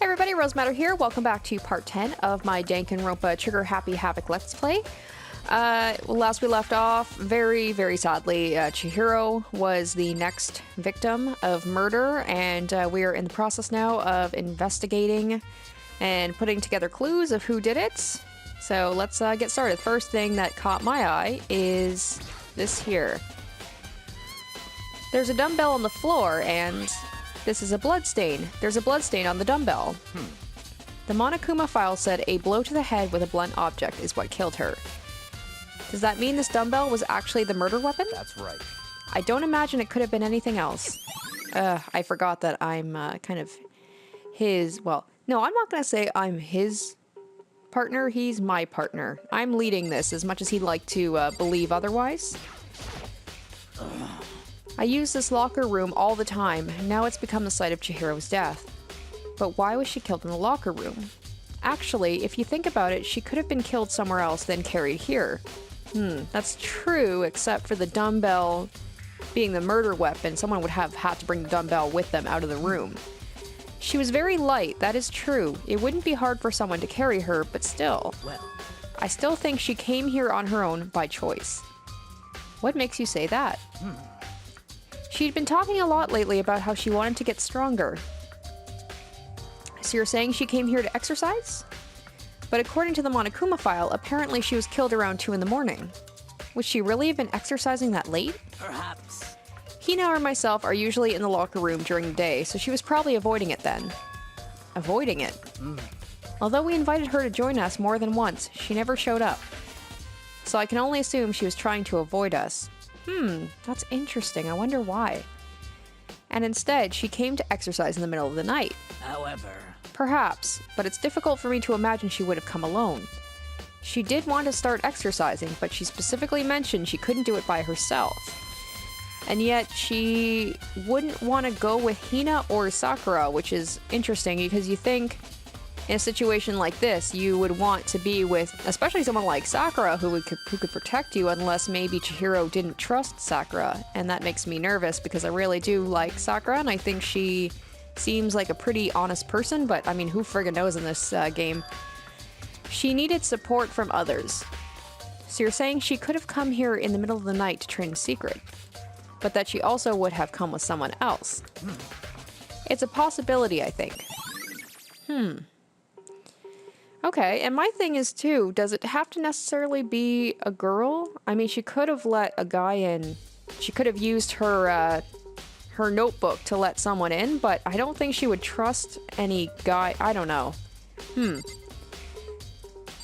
everybody, Rosematter here. Welcome back to part 10 of my Danganronpa Trigger Happy Havoc Let's Play. Last we left off, very, very sadly, Chihiro was the next victim of murder, and we are in the process now of investigating and putting together clues of who did it. So let's get started. First thing that caught my eye is this here. There's a dumbbell on the floor, and this is a bloodstain. There's a bloodstain on the dumbbell. The Monokuma file said a blow to the head with a blunt object is what killed her. Does that mean this dumbbell was actually the murder weapon? That's right. I don't imagine it could have been anything else. I forgot that I'm kind of his... Well, no, I'm not going to say I'm his partner. He's my partner. I'm leading this as much as he'd like to believe otherwise. I use this locker room all the time. Now it's become the site of Chihiro's death. But why was she killed in the locker room? Actually, if you think about it, she could have been killed somewhere else, then carried here. That's true, except for the dumbbell being the murder weapon. Someone would have had to bring the dumbbell with them out of the room. She was very light, that is true. It wouldn't be hard for someone to carry her, but still. Well, I still think she came here on her own by choice. What makes you say that? She'd been talking a lot lately about how she wanted to get stronger. So you're saying she came here to exercise? But according to the Monokuma file, apparently she was killed around 2 in the morning. Would she really have been exercising that late? perhaps. Hina or myself are usually in the locker room during the day, so she was probably avoiding it then. Avoiding it? Although we invited her to join us more than once, she never showed up. So I can only assume she was trying to avoid us. That's interesting. I wonder why. And instead, she came to exercise in the middle of the night. However, Perhaps, but it's difficult for me to imagine she would have come alone. She did want to start exercising, but she specifically mentioned she couldn't do it by herself. And yet, she wouldn't want to go with Hina or Sakura, which is interesting because you think in a situation like this, you would want to be with, especially someone like Sakura who could protect you, unless maybe Chihiro didn't trust Sakura. And that makes me nervous because I really do like Sakura, and I think she seems like a pretty honest person, but I mean, who friggin' knows in this game? She needed support from others. So you're saying she could have come here in the middle of the night to train in secret, but that she also would have come with someone else. It's a possibility, I think. Okay, and my thing is too, does it have to necessarily be a girl? I mean, she could have let a guy in. She could have used her her notebook to let someone in, but I don't think she would trust any guy. I don't know.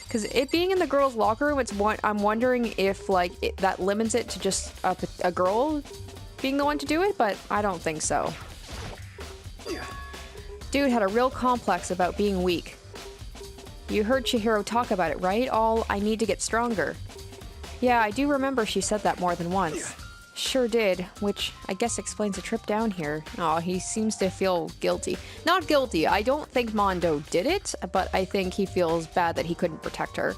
Because it being in the girls' locker room, I'm wondering if like that limits it to just a girl being the one to do it, but I don't think so. Dude had a real complex about being weak. You heard Chihiro talk about it, right? All, I need to get stronger. Yeah, I do remember she said that more than once. Sure did, which I guess explains the trip down here. Aw, he seems to feel guilty. Not guilty, I don't think Mondo did it, but I think he feels bad that he couldn't protect her.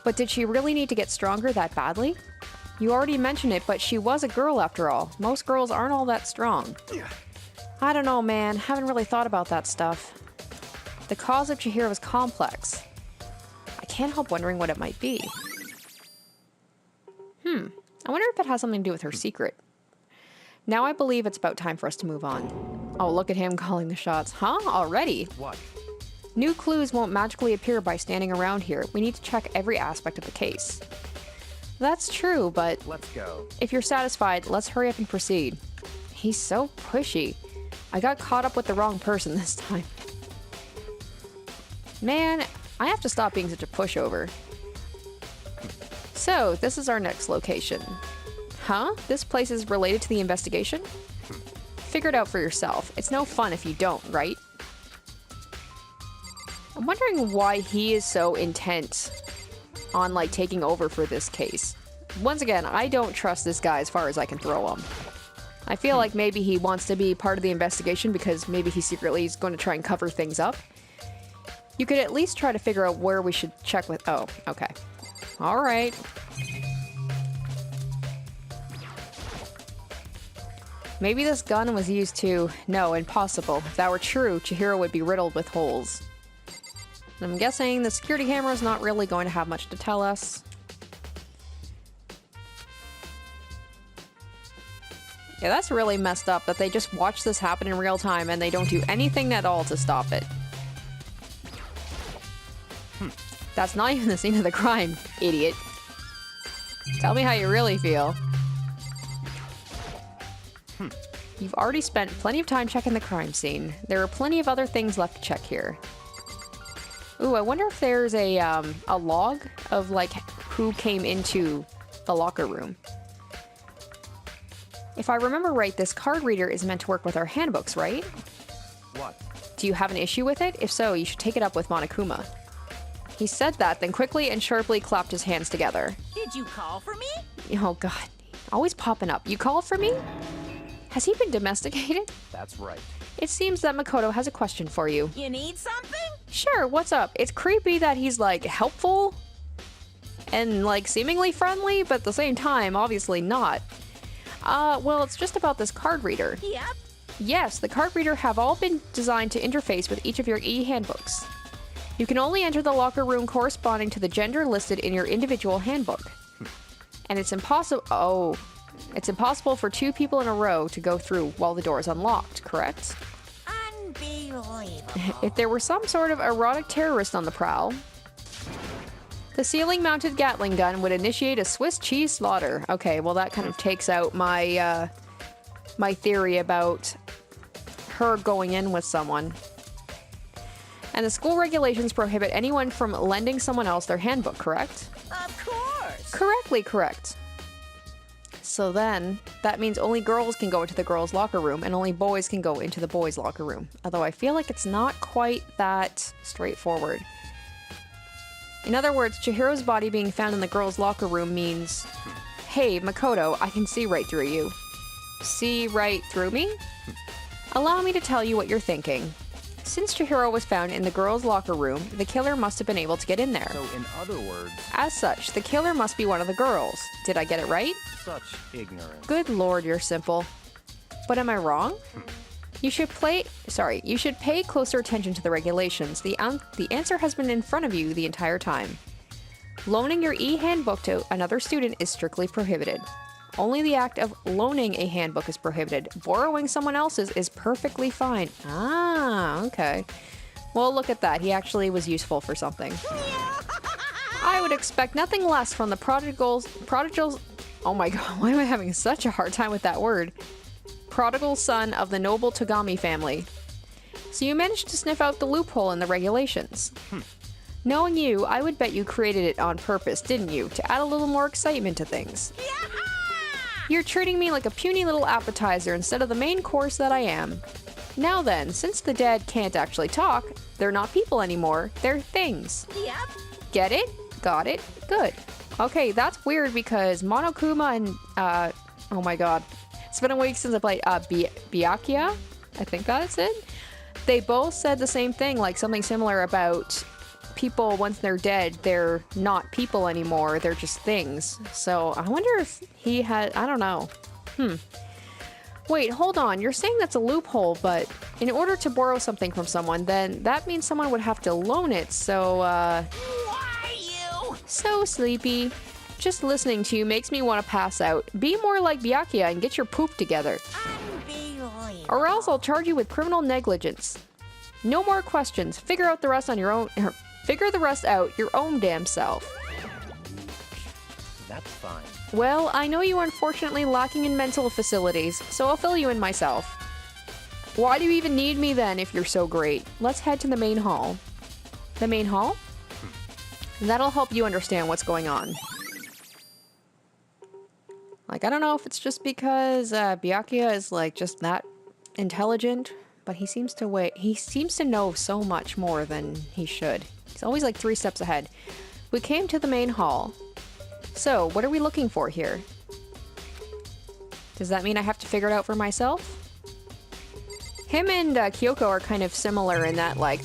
But did she really need to get stronger that badly? You already mentioned it, but she was a girl after all. Most girls aren't all that strong. I don't know, man. Haven't really thought about that stuff. The cause of Chihiro's complex. I can't help wondering what it might be. I wonder if it has something to do with her secret. Now I believe it's about time for us to move on. Oh, look at him calling the shots. Huh? Already? what? New clues won't magically appear by standing around here. We need to check every aspect of the case. That's true, but Let's go. if you're satisfied, let's hurry up and proceed. He's so pushy. I got caught up with the wrong person this time. Man, I have to stop being such a pushover. So, this is our next location. Huh? This place is related to the investigation? Figure it out for yourself. It's no fun if you don't, right? I'm wondering why he is so intent on, like, taking over for this case. Once again, I don't trust this guy as far as I can throw him. I feel like maybe he wants to be part of the investigation because maybe he secretly is going to try and cover things up. You could at least try to figure out where we should check with... Oh, okay. All right. Maybe this gun was used to... No, impossible. If that were true, Chihiro would be riddled with holes. I'm guessing the security camera is not really going to have much to tell us. Yeah, that's really messed up that they just watch this happen in real time and they don't do anything at all to stop it. That's not even the scene of the crime, idiot. Tell me how you really feel. You've already spent plenty of time checking the crime scene. There are plenty of other things left to check here. Ooh, I wonder if there's a log of, like, who came into the locker room. If I remember right, this card reader is meant to work with our handbooks, right? What? Do you have an issue with it? If so, you should take it up with Monokuma. He said that, then quickly and sharply clapped his hands together. Did you call for me? Oh god, always popping up. You called for me? Has he been domesticated? That's right. It seems that Makoto has a question for you. You need something? Sure, what's up? It's creepy that he's, like, helpful and, like, seemingly friendly, but at the same time, obviously not. Well, it's just about this card reader. Yep. Yes, the card reader have all been designed to interface with each of your e-handbooks. You can only enter the locker room corresponding to the gender listed in your individual handbook. And it's impossible... Oh. It's impossible for two people in a row to go through while the door is unlocked, correct? Unbelievable. If there were some sort of erotic terrorist on the prowl, the ceiling-mounted Gatling gun would initiate a Swiss cheese slaughter. Okay, well that kind of takes out my, my theory about her going in with someone. And the school regulations prohibit anyone from lending someone else their handbook, correct? Of course. Correctly correct. So then, that means only girls can go into the girls' locker room and only boys can go into the boys' locker room. Although I feel like it's not quite that straightforward. In other words, Chihiro's body being found in the girls' locker room means, hey, Makoto, I can see right through you. See right through me? Allow me to tell you what you're thinking. Since Chihiro was found in the girls' locker room, the killer must have been able to get in there. So, in other words... As such, the killer must be one of the girls. Did I get it right? Such ignorance. Good lord, you're simple. But am I wrong? You should pay closer attention to the regulations. The answer has been in front of you the entire time. Loaning your e-handbook to another student is strictly prohibited. Only the act of loaning a handbook is prohibited. Borrowing someone else's is perfectly fine. Ah, okay. Well, look at that. He actually was useful for something. I would expect nothing less from the prodigals... Oh my god, why am I having such a hard time with that word? Prodigal son of the noble Togami family. So you managed to sniff out the loophole in the regulations. Knowing you, I would bet you created it on purpose, didn't you? To add a little more excitement to things. You're treating me like a puny little appetizer instead of the main course that I am. Now then, since the dead can't actually talk, they're not people anymore, they're things. Yep. Get it? Got it? Good. Okay, that's weird because Monokuma and, oh my god. It's been a week since I played, Byakuya? I think that's it. They both said the same thing, like something similar about people, once they're dead, they're not people anymore, they're just things. So I wonder if he had, I don't know. Wait, hold on, you're saying that's a loophole, but in order to borrow something from someone, then that means someone would have to loan it, so, Why you? So sleepy. Just listening to you makes me want to pass out. Be more like Byakuya and get your poop together. Unbelievable. Or else I'll charge you with criminal negligence. No more questions. Figure out the rest on your own. Figure the rest out your own damn self. That's fine. Well, I know you are unfortunately lacking in mental facilities, so I'll fill you in myself. Why do you even need me then if you're so great? Let's head to the main hall. The main hall? That'll help you understand what's going on. Like, I don't know if it's just because Byakuya is like just that intelligent, but he seems to know so much more than he should. He's always like 3 steps ahead. We came to the main hall. So, what are we looking for here? Does that mean I have to figure it out for myself? Him and Kyoko are kind of similar in that, like,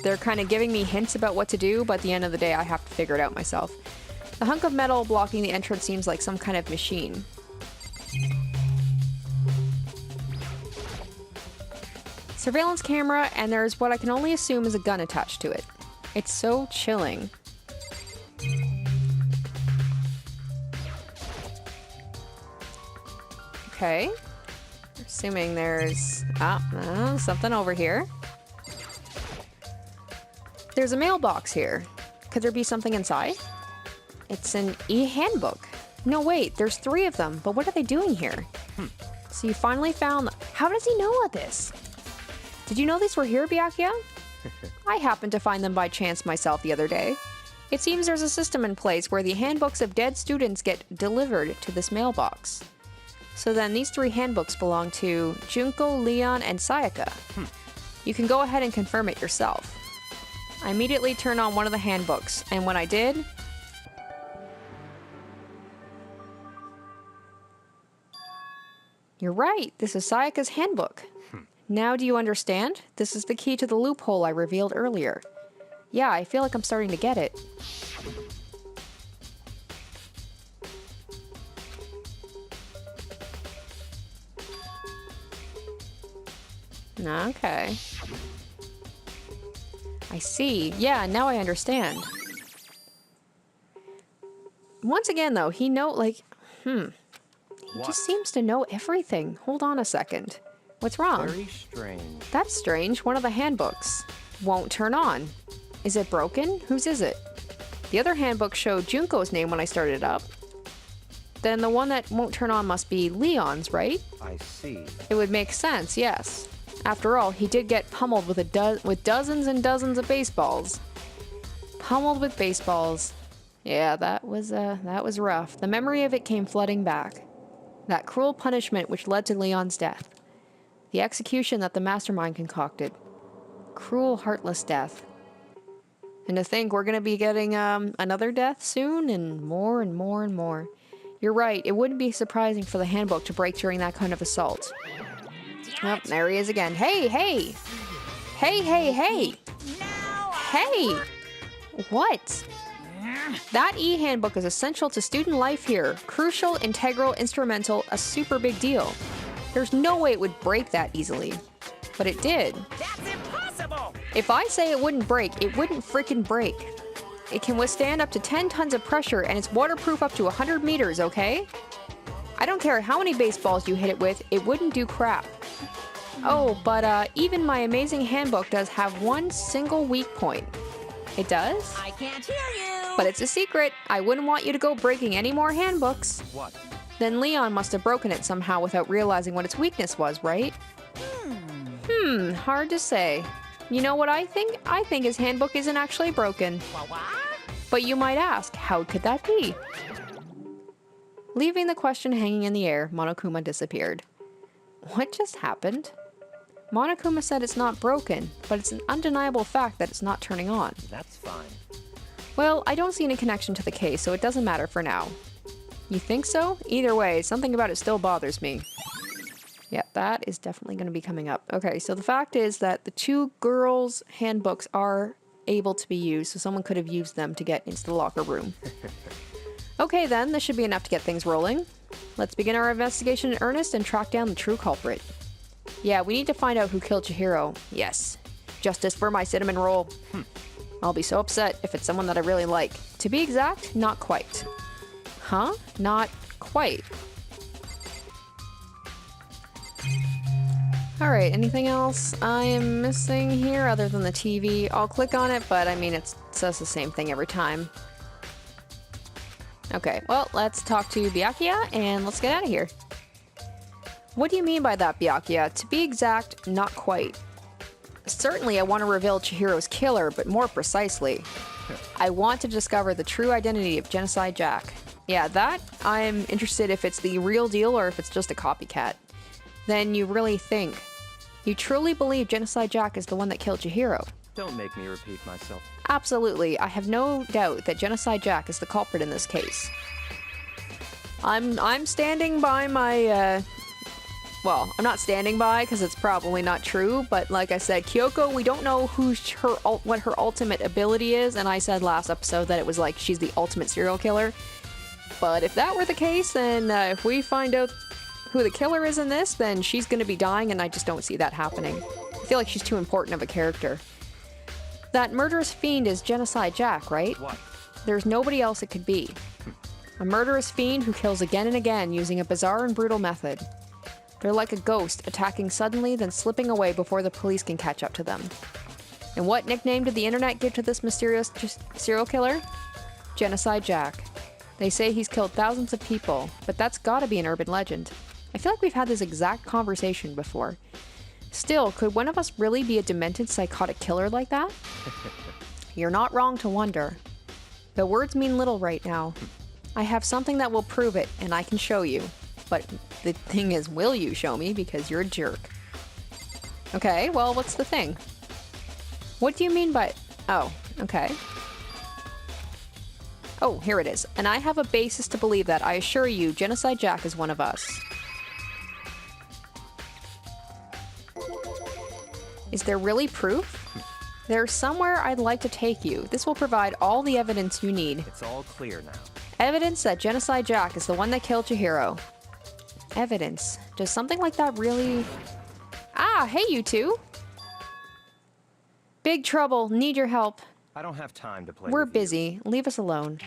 they're kind of giving me hints about what to do, but at the end of the day, I have to figure it out myself. The hunk of metal blocking the entrance seems like some kind of machine. surveillance camera, and there's what I can only assume is a gun attached to it. It's so chilling. Okay. Assuming there's something over here. There's a mailbox here. Could there be something inside? It's an e-handbook. No, wait, there's 3 of them, but what are they doing here? So you finally found them. How does he know all this? Did you know these were here, Byakuya? I happened to find them by chance myself the other day. It seems there's a system in place where the handbooks of dead students get delivered to this mailbox. So then these 3 handbooks belong to Junko, Leon, and Sayaka. You can go ahead and confirm it yourself. I immediately turned on one of the handbooks, and when I did... You're right, this is Sayaka's handbook. Now do you understand? This is the key to the loophole I revealed earlier. Yeah, I feel like I'm starting to get it. Okay. I see. Yeah, now I understand. Once again, though, he He just seems to know everything. Hold on a second. What's wrong? Very strange. That's strange. One of the handbooks won't turn on. Is it broken? Whose is it? The other handbook showed Junko's name when I started it up. Then the one that won't turn on must be Leon's, right? I see. It would make sense, yes. After all, he did get pummeled with dozens and dozens of baseballs. Pummeled with baseballs. Yeah, that was rough. The memory of it came flooding back. That cruel punishment which led to Leon's death. The execution that the mastermind concocted. Cruel, heartless death. And to think we're going to be getting another death soon, and more and more and more. You're right, it wouldn't be surprising for the handbook to break during that kind of assault. Oh, there he is again. Hey, hey! Hey, hey, hey! Hey! What? That e-handbook is essential to student life here. Crucial, integral, instrumental, a super big deal. There's no way it would break that easily. But it did. That's impossible! If I say it wouldn't break, it wouldn't frickin' break. It can withstand up to 10 tons of pressure, and it's waterproof up to 100 meters, okay? I don't care how many baseballs you hit it with, it wouldn't do crap. Oh, but even my amazing handbook does have one single weak point. It does? I can't hear you! But it's a secret. I wouldn't want you to go breaking any more handbooks. What? Then Leon must have broken it somehow without realizing what its weakness was, right? Hard to say. You know what I think? I think his handbook isn't actually broken. What? But you might ask, how could that be? Leaving the question hanging in the air, Monokuma disappeared. What just happened? Monokuma said it's not broken, but it's an undeniable fact that it's not turning on. That's fine. Well, I don't see any connection to the case, so it doesn't matter for now. You think so? Either way, something about it still bothers me. Yeah, that is definitely going to be coming up. Okay, so the fact is that the 2 girls' handbooks are able to be used, so someone could have used them to get into the locker room. Okay then, this should be enough to get things rolling. Let's begin our investigation in earnest and track down the true culprit. Yeah, we need to find out who killed Chihiro. Yes. Justice for my cinnamon roll. I'll be so upset if it's someone that I really like. To be exact, not quite. Huh? Not quite. Alright, anything else I am missing here other than the TV? I'll click on it, but I mean, it says the same thing every time. Okay, well, let's talk to Byakuya and let's get out of here. What do you mean by that, Byakuya? To be exact, not quite. Certainly, I want to reveal Chihiro's killer, but more precisely, I want to discover the true identity of Genocide Jack. Yeah, that, I'm interested if it's the real deal or if it's just a copycat. Then you really think. You truly believe Genocide Jack is the one that killed Chihiro? Don't make me repeat myself. Absolutely. I have no doubt that Genocide Jack is the culprit in this case. I'm standing by my, well, I'm not standing by because it's probably not true, but like I said, Kyoko, we don't know what her ultimate ability is, and I said last episode that it was like she's the ultimate serial killer. But if that were the case, then if we find out who the killer is in this, then she's going to be dying, and I just don't see that happening. I feel like she's too important of a character. That murderous fiend is Genocide Jack, right? What? There's nobody else it could be. A murderous fiend who kills again and again using a bizarre and brutal method. They're like a ghost, attacking suddenly, then slipping away before the police can catch up to them. And what nickname did the internet give to this mysterious serial killer? Genocide Jack. They say he's killed thousands of people, but that's gotta be an urban legend. I feel like we've had this exact conversation before. Still, could one of us really be a demented, psychotic killer like that? You're not wrong to wonder. But words mean little right now. I have something that will prove it, and I can show you. But the thing is, will you show me? Because you're a jerk. Okay, well, what's the thing? What do you mean by... Oh, okay. Oh, here it is. And I have a basis to believe that. I assure you, Genocide Jack is one of us. Is there really proof? There's somewhere I'd like to take you. This will provide all the evidence you need. It's all clear now. Evidence that Genocide Jack is the one that killed Chihiro. Evidence. Does something like that really... Ah, hey you two! Big trouble. Need your help. I don't have time to play We're with you. busy. Leave us alone.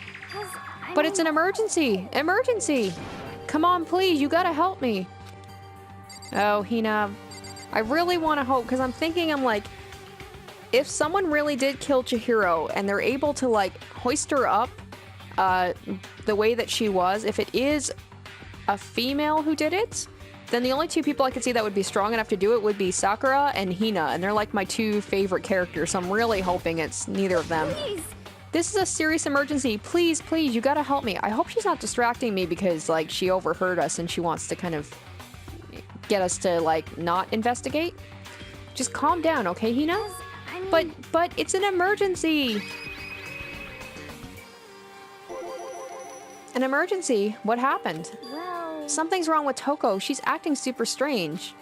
But it's an emergency! Emergency! Come on, please. You gotta help me. Oh, Hina. I really want to hope, because I'm thinking, if someone really did kill Chihiro and they're able to, like, hoist her up the way that she was, if it is a female who did it, then the only two people I could see that would be strong enough to do it would be Sakura and Hina, and they're like my two favorite characters, so I'm really hoping it's neither of them. Please. This is a serious emergency. Please, please, you gotta help me. I hope she's not distracting me because, like, she overheard us and she wants to kind of get us to, like, not investigate. Just calm down, okay, Hina? But it's an emergency! An emergency? What happened? Well... Something's wrong with Toko. She's acting super strange.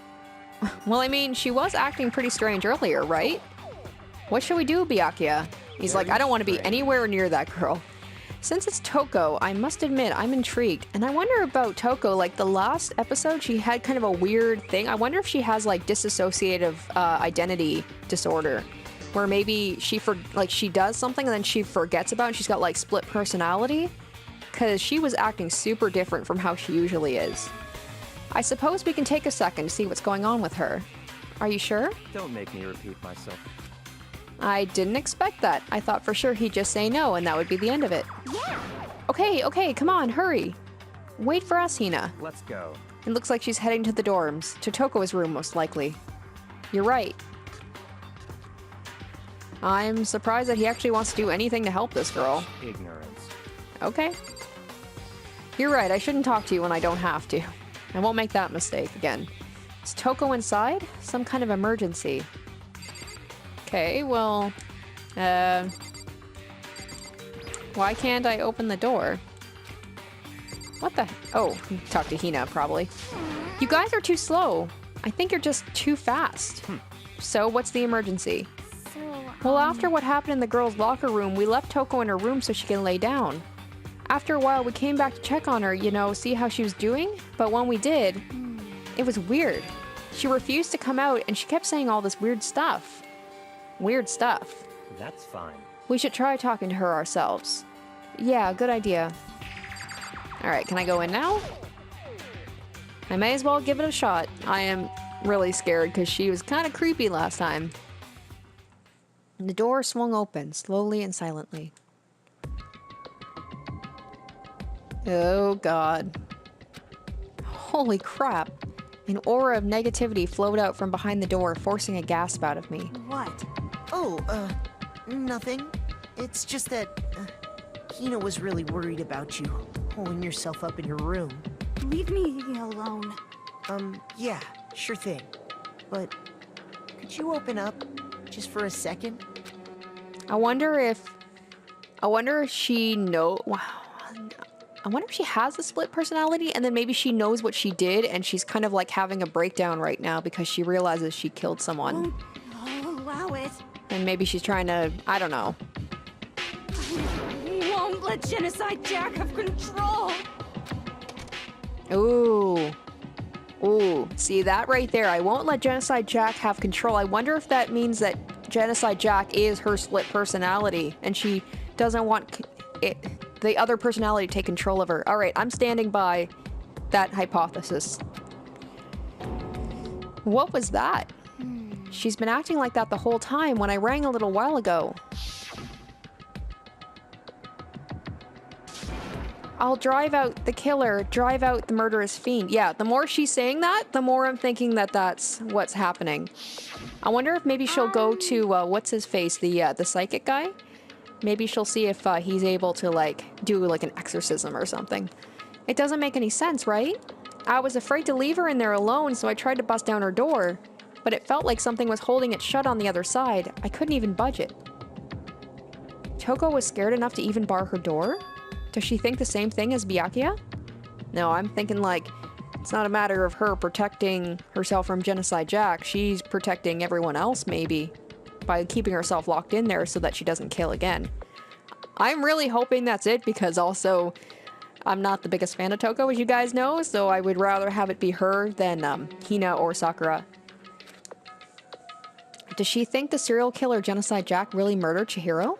Well, I mean, she was acting pretty strange earlier, right? What should we do, Byakuya? He's like, I don't want to be anywhere near that girl. Since it's Toko, I must admit, I'm intrigued. And I wonder about Toko, like, the last episode, she had kind of a weird thing. I wonder if she has, like, dissociative identity disorder. Where maybe she does something and then she forgets about it and she's got, like, split personality. Because she was acting super different from how she usually is. I suppose we can take a second to see what's going on with her. Are you sure? Don't make me repeat myself. I didn't expect that. I thought for sure he'd just say no and that would be the end of it. Yeah. Okay, come on, hurry. Wait for us, Hina. Let's go. It looks like she's heading to the dorms, to Toko's room most likely. You're right. I'm surprised that he actually wants to do anything to help this girl. Ignorance. Okay. You're right, I shouldn't talk to you when I don't have to. I won't make that mistake again. Is Toko inside? Some kind of emergency. Okay, well... why can't I open the door? What the... Oh, talk to Hina, probably. You guys are too slow. I think you're just too fast. So, what's the emergency? Well, after what happened in the girls' locker room, we left Toko in her room so she can lay down. After a while, we came back to check on her, you know, see how she was doing. But when we did, it was weird. She refused to come out, and she kept saying all this weird stuff. Weird stuff. That's fine. We should try talking to her ourselves. Yeah, good idea. Alright, can I go in now? I may as well give it a shot. I am really scared because she was kind of creepy last time. And the door swung open, slowly and silently. Oh god. Holy crap. An aura of negativity flowed out from behind the door, forcing a gasp out of me. What? Oh, nothing. It's just that, Hina was really worried about you, holding yourself up in your room. Leave me alone. Yeah, sure thing. But, could you open up, just for a second? I wonder if she I wonder if she has a split personality and then maybe she knows what she did and she's kind of like having a breakdown right now because she realizes she killed someone. I'll allow it. And maybe she's trying to, I don't know. I won't let Genocide Jack have control. Ooh. Ooh, see that right there? I won't let Genocide Jack have control. I wonder if that means that Genocide Jack is her split personality and she doesn't want the other personality to take control of her. Alright, I'm standing by that hypothesis. What was that? She's been acting like that the whole time when I rang a little while ago. I'll drive out the killer, drive out the murderous fiend. Yeah, the more she's saying that, the more I'm thinking that that's what's happening. I wonder if maybe she'll go to, what's his face, the psychic guy? Maybe she'll see if he's able to, like, do, like, an exorcism or something. It doesn't make any sense, right? I was afraid to leave her in there alone, so I tried to bust down her door. But it felt like something was holding it shut on the other side. I couldn't even budge it. Toko was scared enough to even bar her door? Does she think the same thing as Byakuya? No, I'm thinking like, it's not a matter of her protecting herself from Genocide Jack. She's protecting everyone else, maybe, by keeping herself locked in there so that she doesn't kill again. I'm really hoping that's it, because also, I'm not the biggest fan of Toko, as you guys know, so I would rather have it be her than Hina or Sakura. Does she think the serial killer Genocide Jack really murdered Chihiro?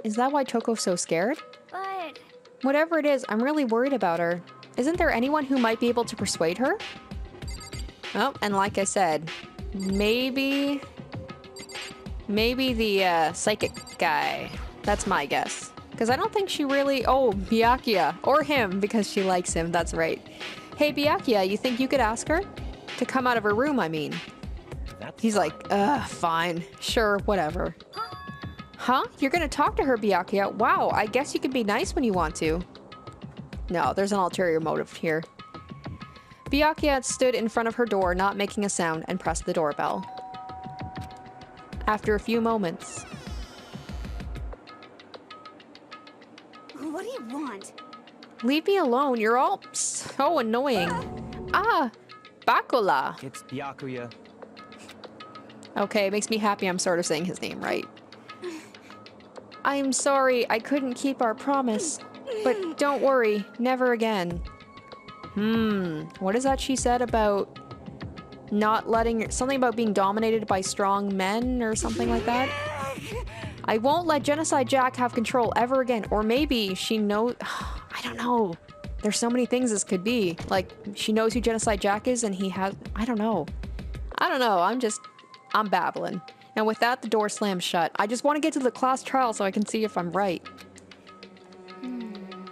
Is that why Toko's so scared? But... Whatever it is, I'm really worried about her. Isn't there anyone who might be able to persuade her? Oh, and like I said, maybe the psychic guy. That's my guess. Because I don't think she really... Oh, Byakuya. Or him, because she likes him. That's right. Hey, Byakuya, you think you could ask her? To come out of her room, I mean. He's like, fine. Sure, whatever. Huh? You're gonna talk to her, Byakuya? Wow, I guess you can be nice when you want to. No, there's an ulterior motive here. Byakuya stood in front of her door, not making a sound, and pressed the doorbell. After a few moments... What do you want? Leave me alone, you're all so annoying. Ah, Bakula. It's Byakuya. Okay, it makes me happy I'm sort of saying his name right. I'm sorry, I couldn't keep our promise. But don't worry, never again. What is that she said about not letting... Something about being dominated by strong men or something like that? I won't let Genocide Jack have control ever again. Or maybe she knows... I don't know. There's so many things this could be. Like, she knows who Genocide Jack is and he has... I don't know. I'm babbling. And with that, the door slams shut. I just want to get to the class trial so I can see if I'm right.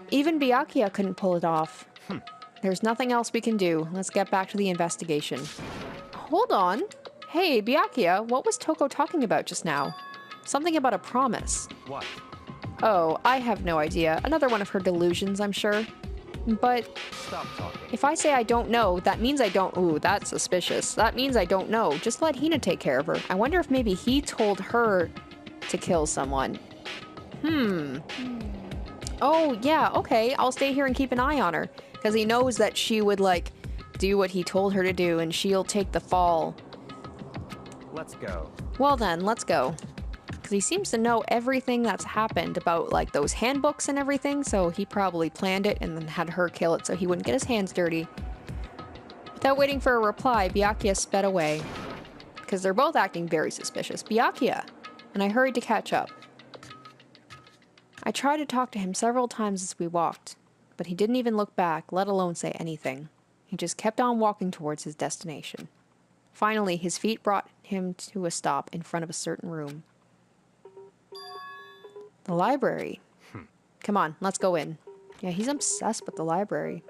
Even Byakuya couldn't pull it off. There's nothing else we can do. Let's get back to the investigation. Hold on. Hey, Byakuya, what was Toko talking about just now? Something about a promise. What? Oh, I have no idea. Another one of her delusions, I'm sure. But Stop talking. if I say I don't know, that means I don't... Ooh, that's suspicious. That means I don't know. Just let Hina take care of her. I wonder if maybe he told her to kill someone. Oh, yeah, okay. I'll stay here and keep an eye on her. Because he knows that she would, like, do what he told her to do, and she'll take the fall. Let's go. Well then, let's go. Because he seems to know everything that's happened about, like, those handbooks and everything, so he probably planned it and then had her kill it so he wouldn't get his hands dirty. Without waiting for a reply, Byakuya sped away. Because they're both acting very suspicious. Byakuya! And I hurried to catch up. I tried to talk to him several times as we walked, but he didn't even look back, let alone say anything. He just kept on walking towards his destination. Finally, his feet brought him to a stop in front of a certain room. The library. Come on, let's go in. Yeah, he's obsessed with the library.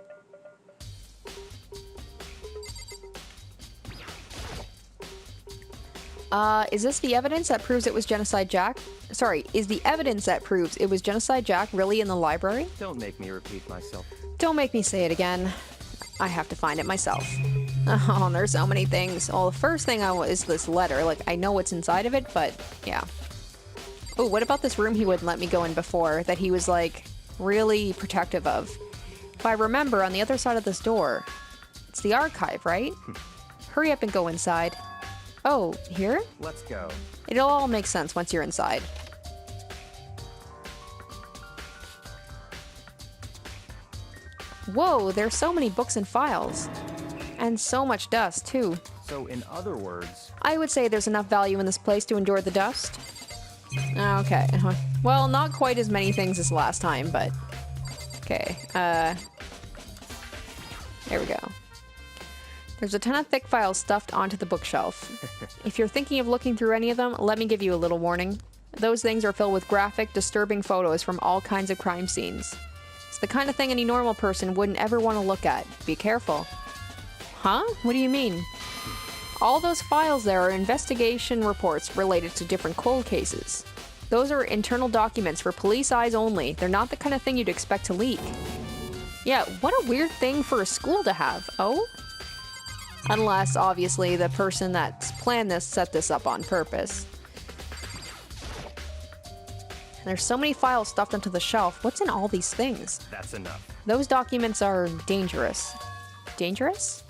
Is this the evidence that proves it was Genocide Jack? Sorry, is the evidence that proves it was Genocide Jack really in the library? Don't make me repeat myself. Don't make me say it again. I have to find it myself. Oh, there's so many things. Well, the first thing is this letter. Like, I know what's inside of it, but yeah. Oh, what about this room he wouldn't let me go in before that he was, like, really protective of? If I remember, on the other side of this door, it's the archive, right? Hurry up and go inside. Oh, here? Let's go. It'll all make sense once you're inside. Whoa, there's so many books and files. And so much dust, too. So in other words, I would say there's enough value in this place to endure the dust. Okay. Well, not quite as many things as last time, but... Okay, there we go. There's a ton of thick files stuffed onto the bookshelf. If you're thinking of looking through any of them, let me give you a little warning. Those things are filled with graphic, disturbing photos from all kinds of crime scenes. It's the kind of thing any normal person wouldn't ever want to look at. Be careful. Huh? What do you mean? All those files there are investigation reports related to different cold cases. Those are internal documents for police eyes only. They're not the kind of thing you'd expect to leak. Yeah, what a weird thing for a school to have. Oh? Unless, obviously, the person that's planned this set this up on purpose. There's so many files stuffed onto the shelf. What's in all these things? that's enough. Those documents are dangerous. Dangerous?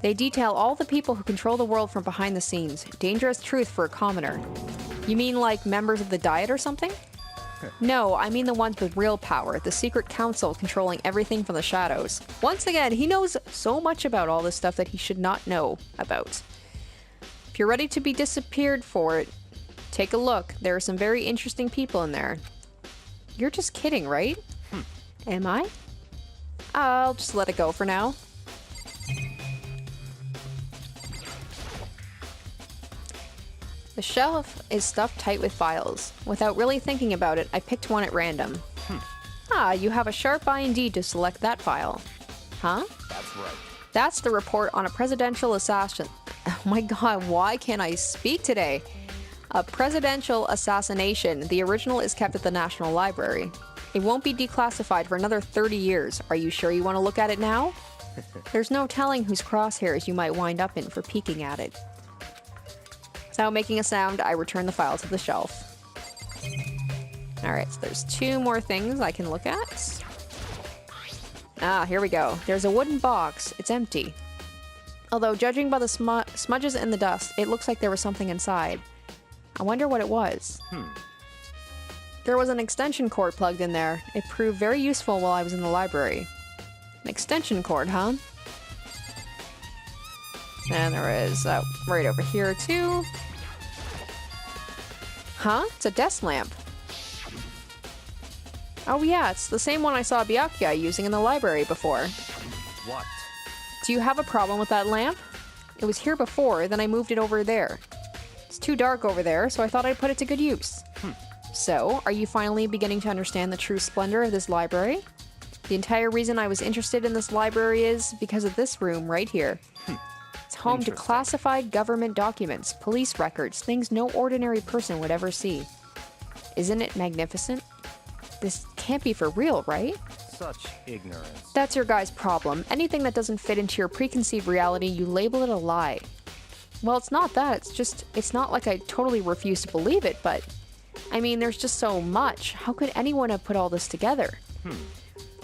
They detail all the people who control the world from behind the scenes. Dangerous truth for a commoner. You mean like members of the Diet or something? No, I mean the ones with real power, the secret council controlling everything from the shadows. Once again, he knows so much about all this stuff that he should not know about. If you're ready to be disappeared for it, take a look. There are some very interesting people in there. You're just kidding, right? Am I? I'll just let it go for now. The shelf is stuffed tight with files. Without really thinking about it, I picked one at random. Ah, you have a sharp eye indeed to select that file. Huh? That's right. That's the report on a presidential assassin. Oh my god, why can't I speak today? A presidential assassination. The original is kept at the National Library. It won't be declassified for another 30 years. Are you sure you want to look at it now? There's no telling whose crosshairs you might wind up in for peeking at it. Without making a sound, I return the file to the shelf. Alright, so there's 2 more things I can look at. Ah, here we go. There's a wooden box. It's empty. Although, judging by the smudges in the dust, it looks like there was something inside. I wonder what it was. There was an extension cord plugged in there. It proved very useful while I was in the library. An extension cord, huh? And there is right over here, too. Huh? It's a desk lamp. Oh yeah, it's the same one I saw Byakuya using in the library before. What? Do you have a problem with that lamp? It was here before, then I moved it over there. It's too dark over there, so I thought I'd put it to good use. So, are you finally beginning to understand the true splendor of this library? The entire reason I was interested in this library is because of this room right here. It's home to classified government documents, police records, things no ordinary person would ever see. Isn't it magnificent? This can't be for real, right? Such ignorance. That's your guy's problem. Anything that doesn't fit into your preconceived reality, you label it a lie. Well, it's not that. It's not like I totally refuse to believe it, but... I mean, there's just so much. How could anyone have put all this together?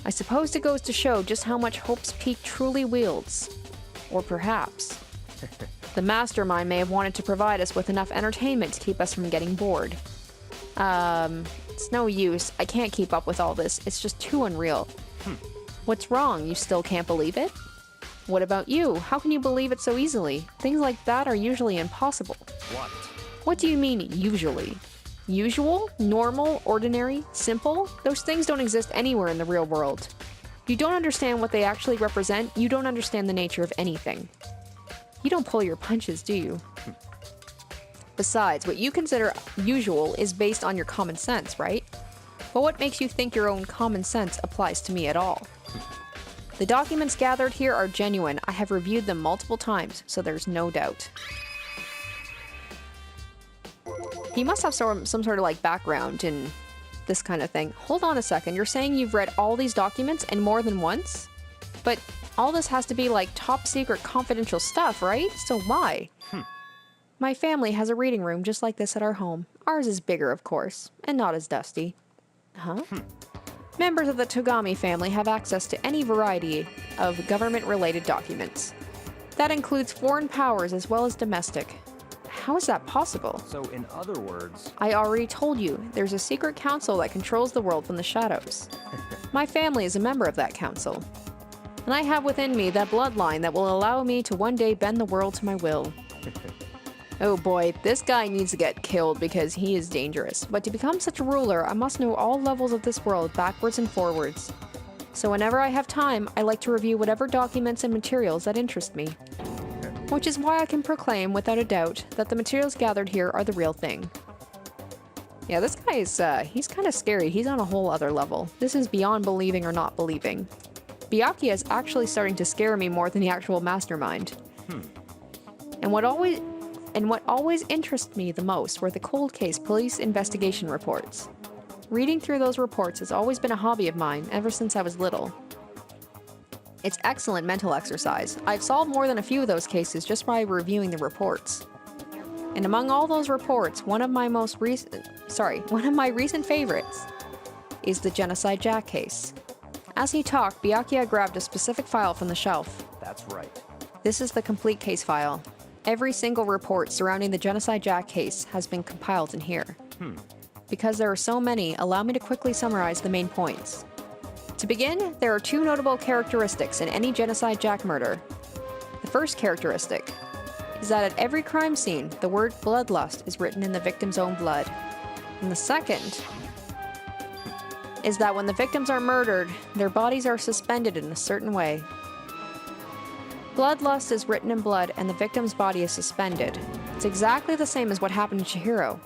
I suppose it goes to show just how much Hope's Peak truly wields. Or perhaps. The mastermind may have wanted to provide us with enough entertainment to keep us from getting bored. It's no use. I can't keep up with all this. It's just too unreal. What's wrong? You still can't believe it? What about you? How can you believe it so easily? Things like that are usually impossible. What? What do you mean, usually? Usual? Normal? Ordinary? Simple? Those things don't exist anywhere in the real world. You don't understand what they actually represent, you don't understand the nature of anything. You don't pull your punches, do you? Besides, what you consider usual is based on your common sense, right? But what makes you think your own common sense applies to me at all? The documents gathered here are genuine. I have reviewed them multiple times, so there's no doubt. He must have some sort of like background in this kind of thing. Hold on a second, you're saying you've read all these documents and more than once? But all this has to be like top secret confidential stuff, right? So why? My family has a reading room just like this at our home. Ours is bigger, of course, and not as dusty. Huh? Members of the Togami family have access to any variety of government-related documents. That includes foreign powers as well as domestic. How is that possible? So in other words... I already told you, there's a secret council that controls the world from the shadows. My family is a member of that council. And I have within me that bloodline that will allow me to one day bend the world to my will. Oh boy, this guy needs to get killed because he is dangerous. But to become such a ruler, I must know all levels of this world backwards and forwards. So whenever I have time, I like to review whatever documents and materials that interest me. Which is why I can proclaim without a doubt that the materials gathered here are the real thing. Yeah, this guy is, he's kind of scary. He's on a whole other level. This is beyond believing or not believing. Byakuya is actually starting to scare me more than the actual mastermind. And what always interested me the most were the cold case police investigation reports. Reading through those reports has always been a hobby of mine ever since I was little. It's excellent mental exercise. I've solved more than a few of those cases just by reviewing the reports. And among all those reports, one of my recent favorites is the Genocide Jack case. As he talked, Byakuya grabbed a specific file from the shelf. That's right. This is the complete case file. Every single report surrounding the Genocide Jack case has been compiled in here. Because there are so many, allow me to quickly summarize the main points. To begin, there are two notable characteristics in any Genocide Jack murder. The first characteristic is that at every crime scene, the word bloodlust is written in the victim's own blood. And the second is that when the victims are murdered, their bodies are suspended in a certain way. Bloodlust is written in blood and the victim's body is suspended. It's exactly the same as what happened to Chihiro.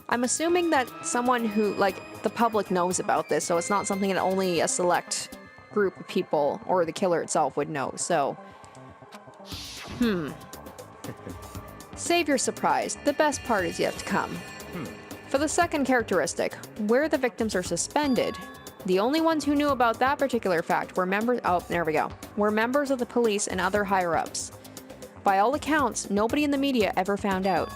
I'm assuming that someone who, like, the public knows about this, so it's not something that only a select group of people or the killer itself would know, so... Save your surprise. The best part is yet to come. For the second characteristic, where the victims are suspended, the only ones who knew about that particular fact were members of the police and other higher-ups. By all accounts, nobody in the media ever found out.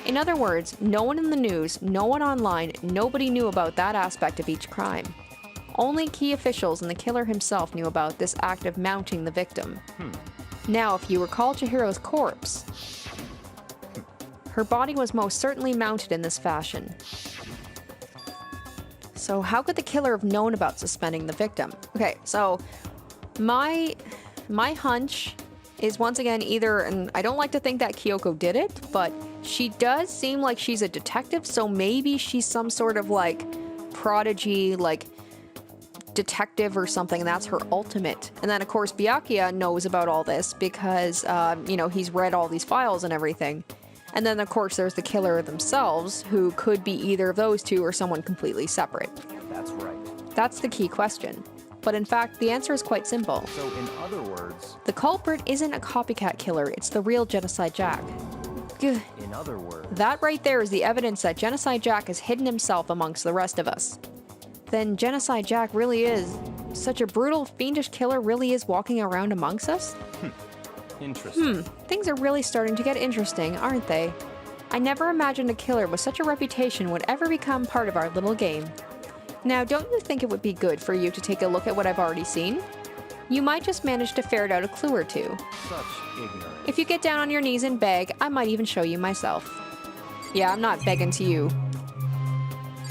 In other words, no one in the news, no one online, nobody knew about that aspect of each crime. Only key officials and the killer himself knew about this act of mounting the victim. Now, if you recall Chihiro's corpse, her body was most certainly mounted in this fashion. So how could the killer have known about suspending the victim? Okay, so my hunch is once again either, and I don't like to think that Kyoko did it, but she does seem like she's a detective, so maybe she's some sort of like prodigy, like detective or something, and that's her ultimate. And then of course Byakuya knows about all this because, you know, he's read all these files and everything. And then of course there's the killer themselves, who could be either of those two or someone completely separate. That's right. That's the key question. But in fact, the answer is quite simple. So in other words... The culprit isn't a copycat killer, it's the real Genocide Jack. Gah. In other words... That right there is the evidence that Genocide Jack has hidden himself amongst the rest of us. Then Genocide Jack really is... Such a brutal, fiendish killer really is walking around amongst us? Interesting. Things are really starting to get interesting, aren't they? I never imagined a killer with such a reputation would ever become part of our little game. Now, don't you think it would be good for you to take a look at what I've already seen? You might just manage to ferret out a clue or two. Such ignorance. If you get down on your knees and beg, I might even show you myself. Yeah, I'm not begging to you.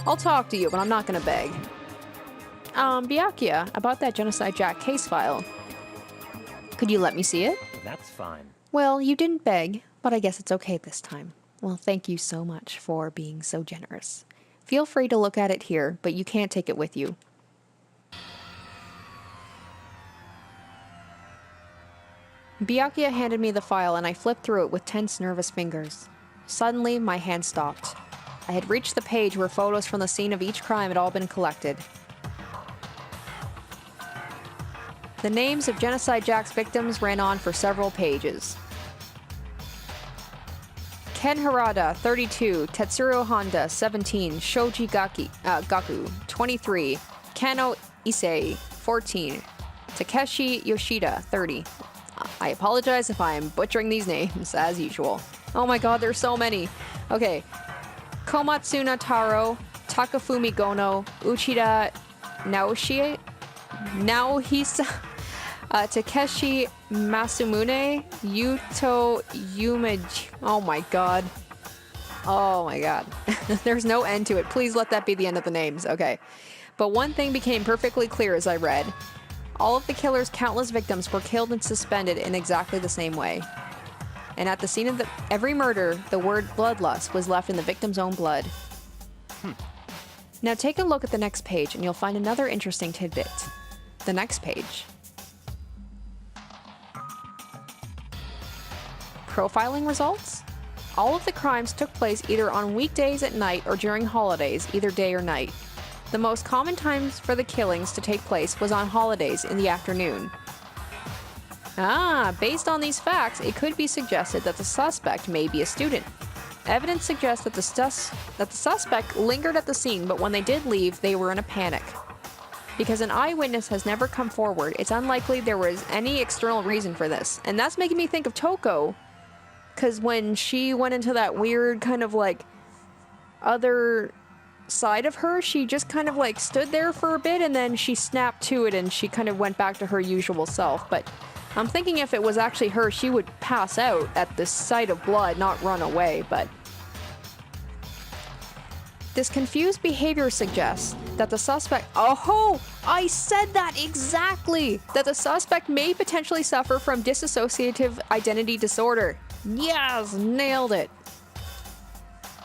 I'll talk to you, but I'm not gonna beg. Byakuya, about that Genocide Jack case file. Could you let me see it? That's fine. Well, you didn't beg, but I guess it's okay this time. Well, thank you so much for being so generous. Feel free to look at it here, but you can't take it with you. Byakuya handed me the file and I flipped through it with tense, nervous fingers. Suddenly, my hand stopped. I had reached the page where photos from the scene of each crime had all been collected. The names of Genocide Jack's victims ran on for several pages. Ken Harada, 32, Tetsuro Honda, 17, Shoji Gaku, 23, Kano Issei, 14, Takeshi Yoshida, 30. I apologize if I am butchering these names, as usual. Oh my god, there's so many. Okay. Komatsuna Taro, Takafumi Gono, Uchida Naohisa, Takeshi Masamune, Yuto Yumeji. Oh my god. Oh my god. There's no end to it. Please let that be the end of the names. Okay. But one thing became perfectly clear as I read. All of the killer's countless victims were killed and suspended in exactly the same way. And at the scene of every murder, the word bloodlust was left in the victim's own blood. Now take a look at the next page and you'll find another interesting tidbit. The next page. Profiling results? All of the crimes took place either on weekdays at night or during holidays, either day or night. The most common times for the killings to take place was on holidays in the afternoon. Based on these facts, it could be suggested that the suspect may be a student. Evidence suggests that the suspect lingered at the scene, but when they did leave, they were in a panic. Because an eyewitness has never come forward, it's unlikely there was any external reason for this. And that's making me think of Toko, because when she went into that weird kind of like other side of her, she just kind of like stood there for a bit and then she snapped to it and she kind of went back to her usual self. But I'm thinking if it was actually her, she would pass out at the sight of blood, not run away. But this confused behavior suggests that the suspect... Oh, I said that exactly! That the suspect may potentially suffer from dissociative identity disorder. Yes, nailed it.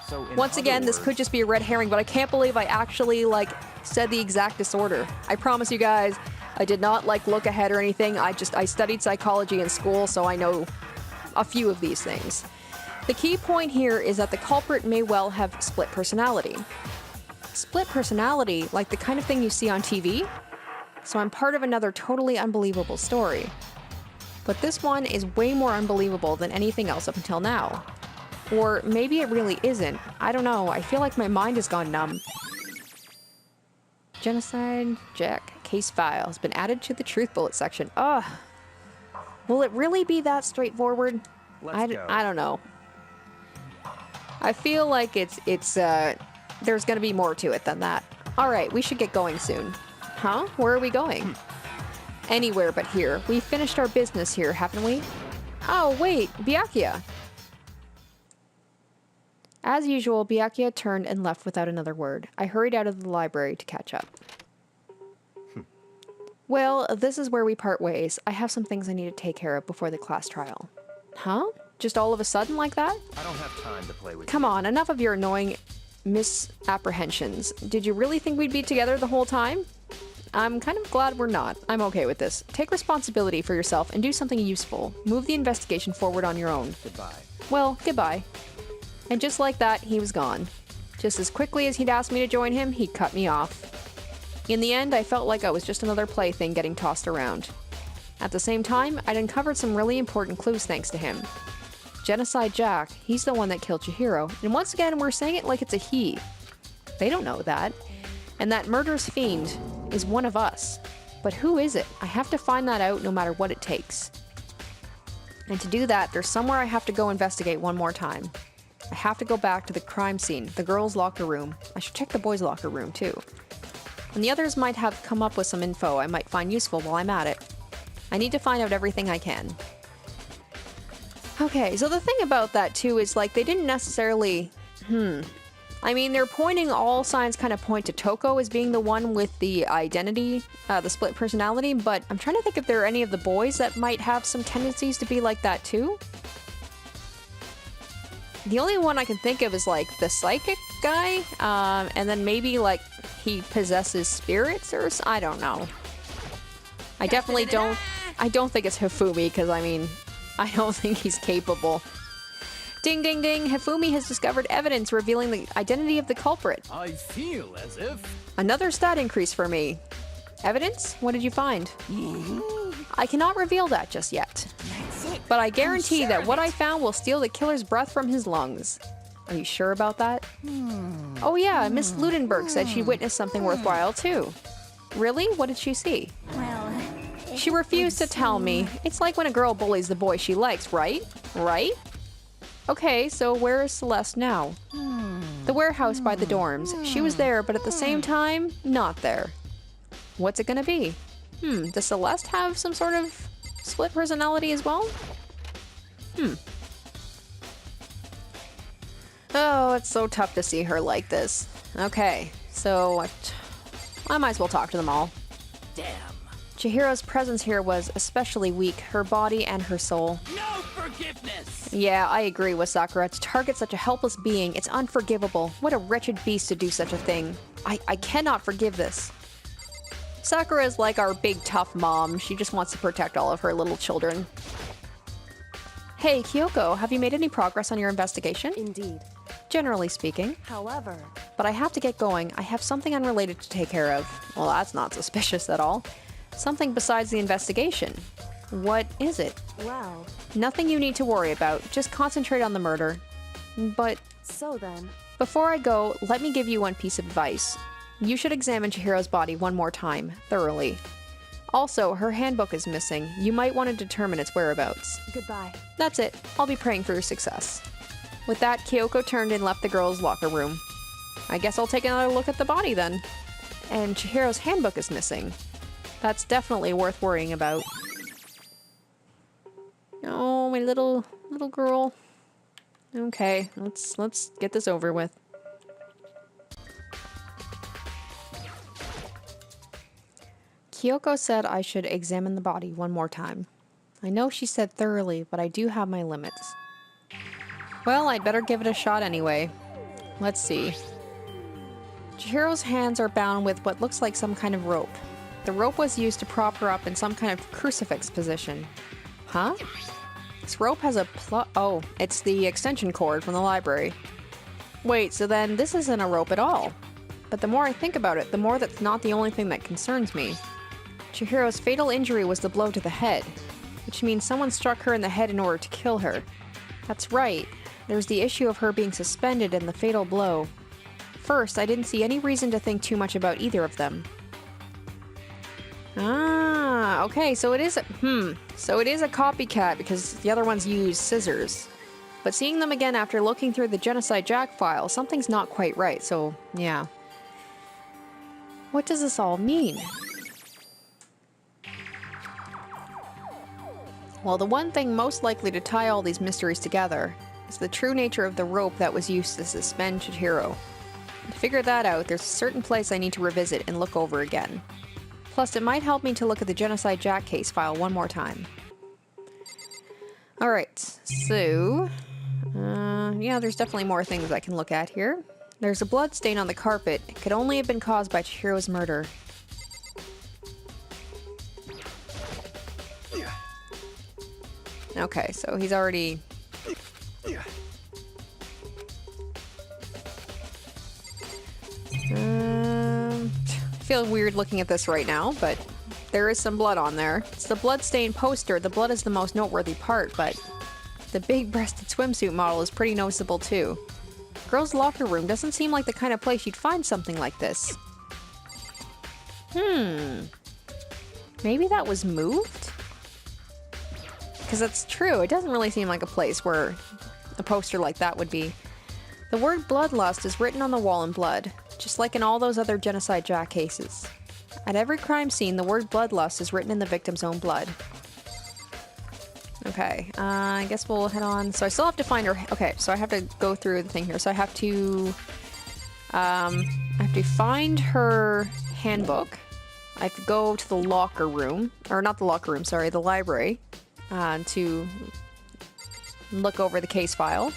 So Once again, this could just be a red herring, but I can't believe I actually, like, said the exact disorder. I promise you guys, I did not, like, look ahead or anything. I studied psychology in school, so I know a few of these things. The key point here is that the culprit may well have split personality. Split personality, like the kind of thing you see on TV? So I'm part of another totally unbelievable story. But this one is way more unbelievable than anything else up until now. Or maybe it really isn't. I don't know. I feel like my mind has gone numb. Genocide Jack case file has been added to the truth bullet section. Ugh. Will it really be that straightforward? I don't know. I feel like there's gonna be more to it than that. Alright, we should get going soon. Huh? Where are we going? Anywhere but here. We finished our business here, haven't we? Oh, wait, Byakuya. As usual, Byakuya turned and left without another word. I hurried out of the library to catch up. Well, this is where we part ways. I have some things I need to take care of before the class trial. Huh? Just all of a sudden like that? I don't have time to play with Come on, enough of your annoying misapprehensions. Did you really think we'd be together the whole time? I'm kind of glad we're not. I'm okay with this. Take responsibility for yourself and do something useful. Move the investigation forward on your own. Goodbye. Well, goodbye. And just like that, he was gone. Just as quickly as he'd asked me to join him, he cut me off. In the end, I felt like I was just another plaything getting tossed around. At the same time, I'd uncovered some really important clues thanks to him. Genocide Jack, he's the one that killed Chihiro. And once again, we're saying it like it's a he. They don't know that. And that murderous fiend is one of us. But who is it? I have to find that out no matter what it takes. And to do that, there's somewhere I have to go investigate one more time. I have to go back to the crime scene, the girls' locker room. I should check the boys' locker room, too. And the others might have come up with some info I might find useful while I'm at it. I need to find out everything I can. Okay, so the thing about that, too, is, like, they didn't necessarily... I mean, they're pointing, all signs kind of point to Toko as being the one with the identity, the split personality, but I'm trying to think if there are any of the boys that might have some tendencies to be like that, too. The only one I can think of is, like, the psychic guy, and then maybe, like, he possesses spirits or I don't know. I definitely don't... I don't think it's Hifumi, because, I mean, I don't think he's capable. Ding, ding, ding. Hifumi has discovered evidence revealing the identity of the culprit. I feel as if... Another stat increase for me. Evidence? What did you find? I cannot reveal that just yet. But I guarantee that what I found will steal the killer's breath from his lungs. Are you sure about that? Oh yeah, Miss Ludenberg said she witnessed something worthwhile too. Really? What did she see? Well, She refused to tell me. It's like when a girl bullies the boy she likes, right? Right? Okay, so where is Celeste now? The warehouse by the dorms. She was there, but at the same time, not there. What's it gonna be? Does Celeste have some sort of split personality as well? Oh, it's so tough to see her like this. Okay, so I might as well talk to them all. Damn. Chihiro's presence here was especially weak, her body and her soul. No forgiveness! Yeah, I agree with Sakura. To target such a helpless being, it's unforgivable. What a wretched beast to do such a thing. I cannot forgive this. Sakura is like our big tough mom. She just wants to protect all of her little children. Hey, Kyoko, have you made any progress on your investigation? Indeed. Generally speaking. However, But I have to get going. I have something unrelated to take care of. Well, that's not suspicious at all. Something besides the investigation. What is it? well, Nothing you need to worry about. Just concentrate on the murder. But so then, before I go, let me give you one piece of advice. You should examine Chihiro's body one more time, thoroughly. Also, her handbook is missing. You might want to determine its whereabouts. goodbye. That's it. I'll be praying for your success. With that, Kyoko turned and left the girls' locker room. I guess I'll take another look at the body then. And Chihiro's handbook is missing. That's definitely worth worrying about. Oh, my little girl. Okay, let's get this over with. Kyoko said I should examine the body one more time. I know she said thoroughly, but I do have my limits. Well, I'd better give it a shot anyway. Let's see. Chihiro's hands are bound with what looks like some kind of rope. The rope was used to prop her up in some kind of crucifix position. Huh? This rope has a oh, it's the extension cord from the library. Wait, so then this isn't a rope at all. But the more I think about it, the more that's not the only thing that concerns me. Chihiro's fatal injury was the blow to the head, which means someone struck her in the head in order to kill her. That's right. There's the issue of her being suspended and the fatal blow. First, I didn't see any reason to think too much about either of them. Ah, okay, so it is a copycat because the other ones use scissors. But seeing them again after looking through the Genocide Jack file, something's not quite right, so yeah. What does this all mean? Well, the one thing most likely to tie all these mysteries together is the true nature of the rope that was used to suspend Chihiro. To figure that out, there's a certain place I need to revisit and look over again. Plus, it might help me to look at the Genocide Jack case file one more time. Alright, so... yeah, there's definitely more things I can look at here. There's a blood stain on the carpet. It could only have been caused by Chihiro's murder. Okay, so he's already... I feel weird looking at this right now, but there is some blood on there. It's the blood-stained poster. The blood is the most noteworthy part, but the big-breasted swimsuit model is pretty noticeable too. Girls' locker room doesn't seem like the kind of place you'd find something like this. Maybe that was moved? Because that's true. It doesn't really seem like a place where a poster like that would be. The word bloodlust is written on the wall in blood, just like in all those other Genocide Jack cases. At every crime scene, the word bloodlust is written in the victim's own blood. Okay, I guess we'll head on. So I still have to find her. Okay, so I have to go through the thing here. So I have to find her handbook. I have to go to the locker room, or not the locker room, sorry, the library, to look over the case file.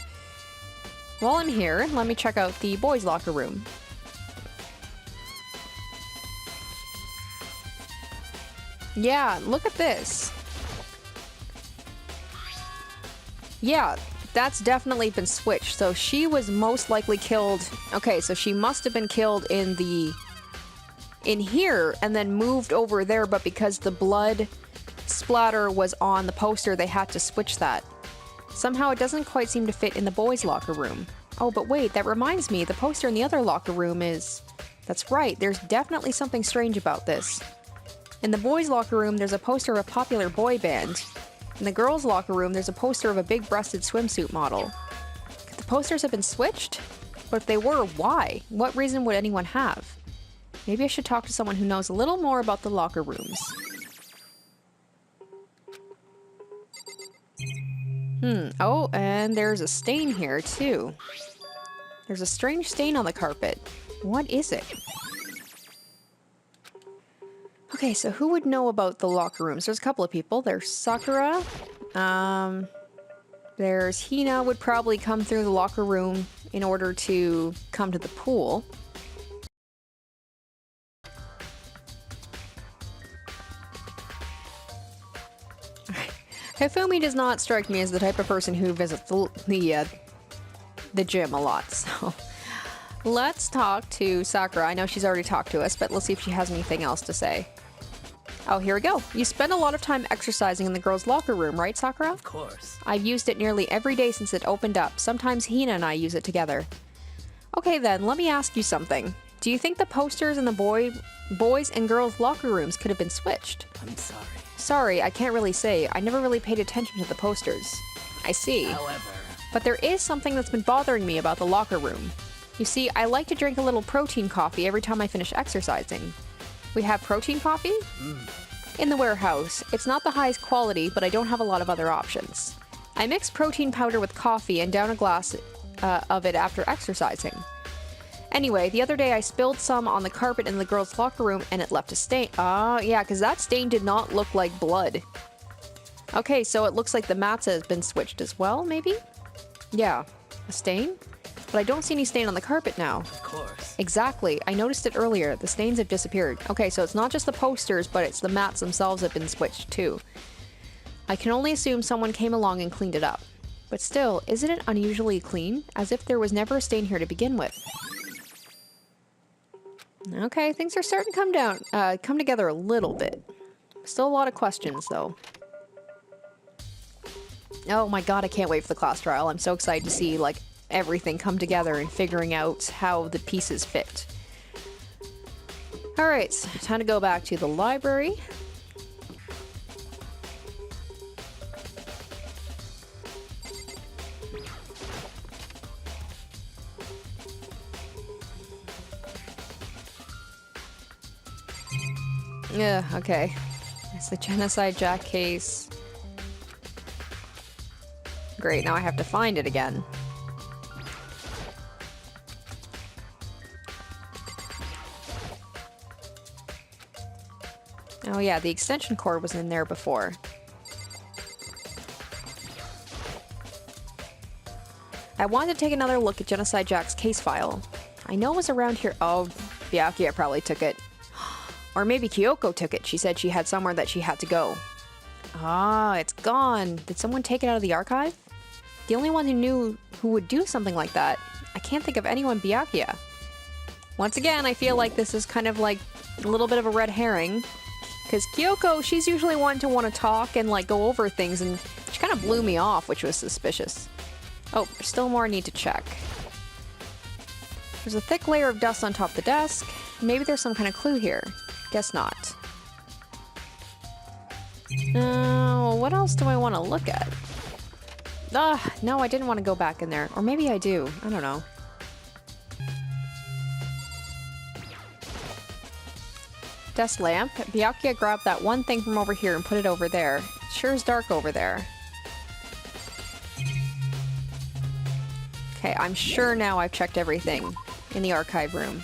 While I'm here, let me check out the boys' locker room. Yeah, look at this. Yeah, that's definitely been switched. So she was most likely killed. Okay, so she must have been killed in here and then moved over there, but because the blood splatter was on the poster, they had to switch that. Somehow it doesn't quite seem to fit in the boys' locker room. Oh, but wait, that reminds me, the poster in the other locker room is... That's right, there's definitely something strange about this. In the boys' locker room, there's a poster of a popular boy band. In the girls' locker room, there's a poster of a big-breasted swimsuit model. Could the posters have been switched? But if they were, why? What reason would anyone have? Maybe I should talk to someone who knows a little more about the locker rooms. Oh, and there's a stain here, too. There's a strange stain on the carpet. What is it? Okay, so who would know about the locker rooms? There's a couple of people. There's Sakura. There's Hina would probably come through the locker room in order to come to the pool. Hifumi does not strike me as the type of person who visits the gym a lot, so let's talk to Sakura. I know she's already talked to us, but let's see if she has anything else to say. Oh, here we go. You spend a lot of time exercising in the girls' locker room, right, Sakura? Of course. I've used it nearly every day since it opened up. Sometimes Hina and I use it together. Okay then, let me ask you something. Do you think the posters in the boys' and girls' locker rooms could have been switched? I'm sorry. Sorry, I can't really say. I never really paid attention to the posters. I see. However, But there is something that's been bothering me about the locker room. You see, I like to drink a little protein coffee every time I finish exercising. We have protein coffee? In the warehouse. It's not the highest quality, but I don't have a lot of other options. I mix protein powder with coffee and down a glass of it after exercising. Anyway, the other day I spilled some on the carpet in the girls' locker room and it left a stain. Oh, yeah, because that stain did not look like blood. Okay, so it looks like the matza has been switched as well, maybe? Yeah, a stain? But I don't see any stain on the carpet now. of course. Exactly, I noticed it earlier. The stains have disappeared. Okay, so it's not just the posters, but it's the mats themselves that have been switched too. I can only assume someone came along and cleaned it up. But still, isn't it unusually clean? As if there was never a stain here to begin with. Okay, things are starting to come together a little bit. Still a lot of questions, though. Oh my god, I can't wait for the class trial. I'm so excited to see, like, everything come together and figuring out how the pieces fit. Alright, so time to go back to the library. Yeah, okay. It's the Genocide Jack case. Great, now I have to find it again. Oh yeah, the extension cord was in there before. I wanted to take another look at Genocide Jack's case file. I know it was around here. Oh, Byakuya probably took it. Or maybe Kyoko took it. She said she had somewhere that she had to go. Ah, it's gone. Did someone take it out of the archive? The only one who knew who would do something like that. I can't think of anyone Byakuya. Once again, I feel like this is kind of like a little bit of a red herring. Because Kyoko, she's usually one to want to talk and like go over things, and she kind of blew me off, which was suspicious. Oh, there's still more I need to check. There's a thick layer of dust on top of the desk. Maybe there's some kind of clue here. Guess not. What else do I want to look at? No, I didn't want to go back in there. Or maybe I do. I don't know. Desk lamp. Byakuya grabbed that one thing from over here and put it over there. It sure is dark over there. Okay, I'm sure now I've checked everything in the archive room.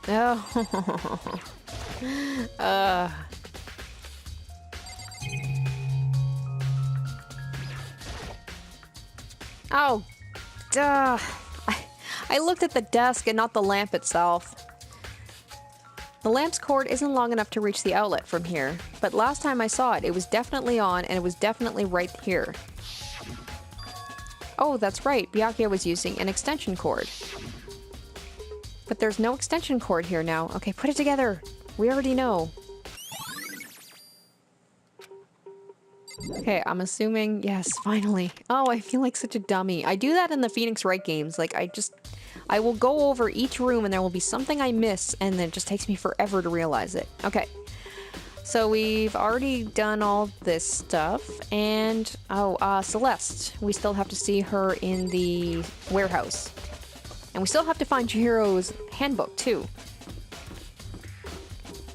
Oh. Oh, duh. I looked at the desk and not the lamp itself. The lamp's cord isn't long enough to reach the outlet from here, but last time I saw it, it was definitely on and it was definitely right here. Oh, that's right, Byakuya was using an extension cord. But there's no extension cord here now. Okay, put it together. We already know. Okay, I'm assuming, yes, finally. Oh, I feel like such a dummy. I do that in the Phoenix Wright games. Like, I will go over each room and there will be something I miss and then it just takes me forever to realize it. Okay, so we've already done all this stuff and, Celeste. We still have to see her in the warehouse. And we still have to find Chihiro's handbook, too.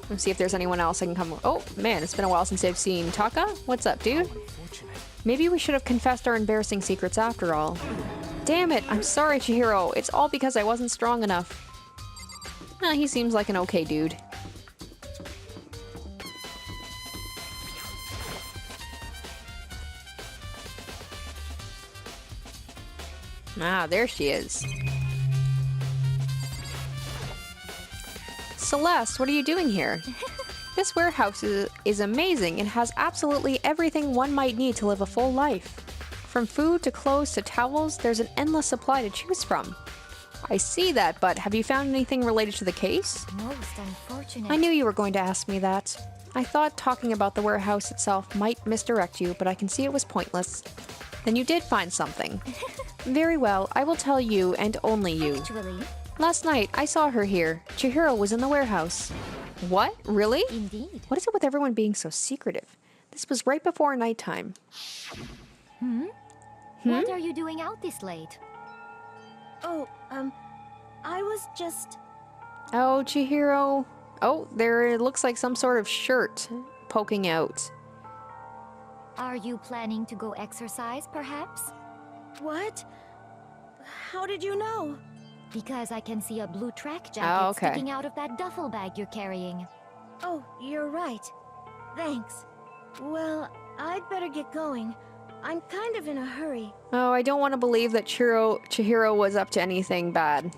Let's see if there's anyone else I can come... Oh, man, it's been a while since I've seen Taka. What's up, dude? Maybe we should have confessed our embarrassing secrets after all. Damn it, I'm sorry, Chihiro. It's all because I wasn't strong enough. He seems like an okay dude. Ah, there she is. Celeste, what are you doing here? This warehouse is amazing and has absolutely everything one might need to live a full life. From food to clothes to towels, there's an endless supply to choose from. I see that, but have you found anything related to the case? Most unfortunate. I knew you were going to ask me that. I thought talking about the warehouse itself might misdirect you, but I can see it was pointless. Then you did find something. Very well, I will tell you and only you. Actually, Last night, I saw her here. Chihiro was in the warehouse. What? Really? indeed. What is it with everyone being so secretive? This was right before nighttime. What are you doing out this late? Oh, I was just... Oh, Chihiro. Oh, there it looks like some sort of shirt poking out. Are you planning to go exercise, perhaps? What? How did you know? Because I can see a blue track jacket Oh, okay. sticking out of that duffel bag you're carrying. Oh, you're right. Thanks. Well, I'd better get going. I'm kind of in a hurry. Oh, I don't want to believe that Chihiro was up to anything bad.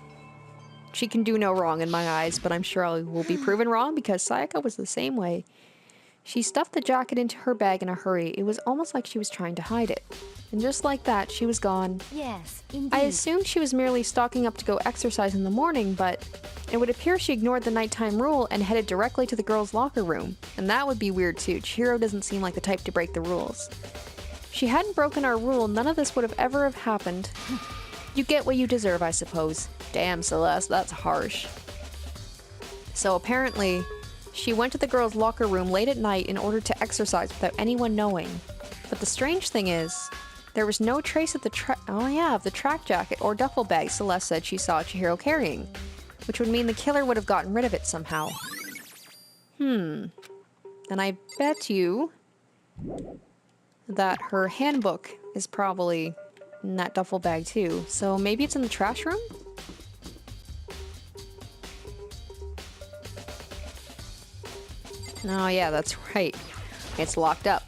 She can do no wrong in my eyes, but I'm sure I will be proven wrong because Sayaka was the same way. She stuffed the jacket into her bag in a hurry. It was almost like she was trying to hide it. And just like that, she was gone. Yes, indeed. I assumed she was merely stocking up to go exercise in the morning, but it would appear she ignored the nighttime rule and headed directly to the girls' locker room. And that would be weird too. Chihiro doesn't seem like the type to break the rules. If she hadn't broken our rule, none of this would have ever have happened. You get what you deserve, I suppose. Damn, Celeste, that's harsh. So apparently, she went to the girls' locker room late at night in order to exercise without anyone knowing. But the strange thing is, there was no trace of the track jacket or duffel bag Celeste said she saw Chihiro carrying, which would mean the killer would have gotten rid of it somehow. And I bet you that her handbook is probably in that duffel bag too. So maybe it's in the trash room? Oh yeah, that's right. It's locked up.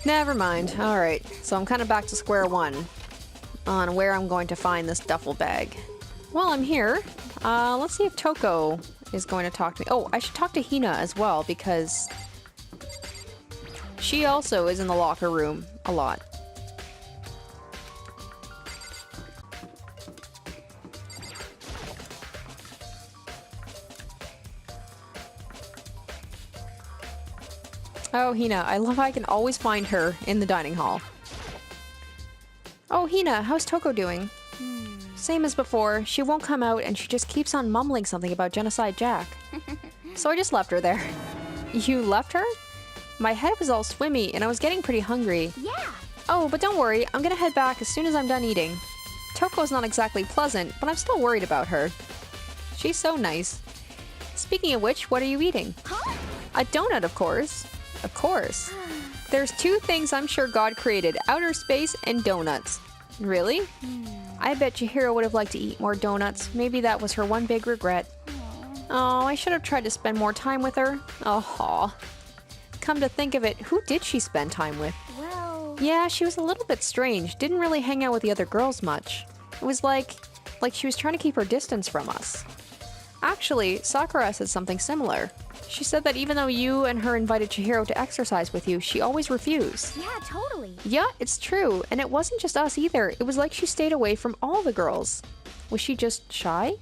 Never mind. Alright, so I'm kind of back to square one on where I'm going to find this duffel bag. While I'm here, let's see if Toko is going to talk to me. Oh, I should talk to Hina as well because she also is in the locker room a lot. Oh, Hina, I love how I can always find her in the dining hall. Oh, Hina, how's Toko doing? Same as before, she won't come out and she just keeps on mumbling something about Genocide Jack. So I just left her there. You left her? My head was all swimmy and I was getting pretty hungry. Yeah. Oh, but don't worry, I'm gonna head back as soon as I'm done eating. Toko's not exactly pleasant, but I'm still worried about her. She's so nice. Speaking of which, what are you eating? Huh? A donut, of course. Of course. There's two things I'm sure God created, outer space and donuts. Really? I bet Chihiro would have liked to eat more donuts. Maybe that was her one big regret. Oh, I should have tried to spend more time with her. Oh. Come to think of it, who did she spend time with? Well... Yeah, she was a little bit strange. Didn't really hang out with the other girls much. It was like she was trying to keep her distance from us. Actually, Sakura said something similar. She said that even though you and her invited Chihiro to exercise with you, she always refused. Yeah, totally. Yeah, it's true. And it wasn't just us either. It was like she stayed away from all the girls. Was she just shy?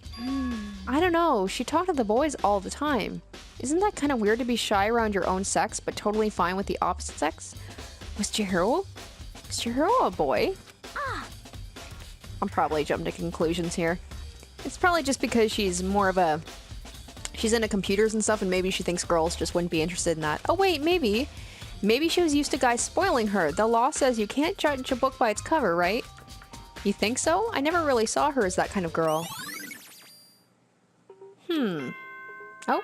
I don't know. She talked to the boys all the time. Isn't that kind of weird to be shy around your own sex, but totally fine with the opposite sex? Was Chihiro a boy? I'm probably jumping to conclusions here. It's probably just because she's into computers and stuff, and maybe she thinks girls just wouldn't be interested in that. Oh wait, maybe she was used to guys spoiling her. The law says you can't judge a book by its cover, right? You think so? I never really saw her as that kind of girl. Oh.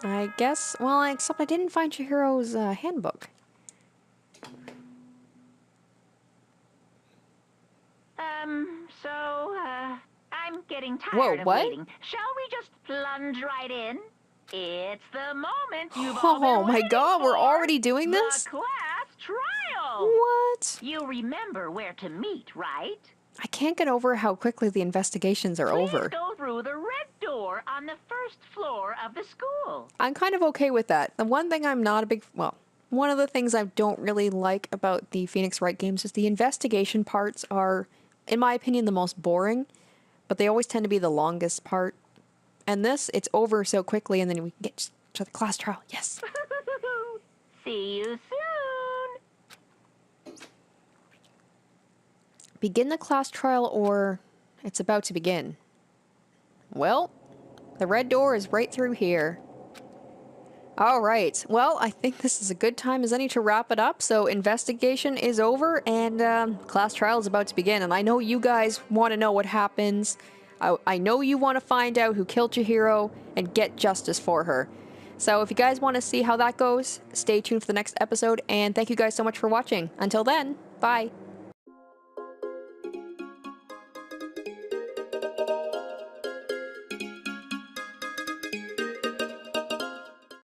I guess, well, except I didn't find Chihiro's handbook. I'm getting Whoa, tired of what? waiting. Shall we just plunge right in? It's the moment you've Oh all been my waiting god, we're for. already doing this? The class trial. What? You remember where to meet, right? I can't get over how quickly the investigations are over. Please go through the red door on the first floor of the school. I'm kind of okay with that. The one thing I'm not a big... Well, one of the things I don't really like about the Phoenix Wright games is the investigation parts are, in my opinion, the most boring, but they always tend to be the longest part. And this, it's over so quickly, and then we can get to the class trial. Yes! See you soon. Begin the class trial, or it's about to begin. Well, the red door is right through here. Alright, well, I think this is a good time as any to wrap it up. So investigation is over, and class trial is about to begin. And I know you guys want to know what happens. I know you want to find out who killed Chihiro and get justice for her. So if you guys want to see how that goes, stay tuned for the next episode, and thank you guys so much for watching. Until then, bye!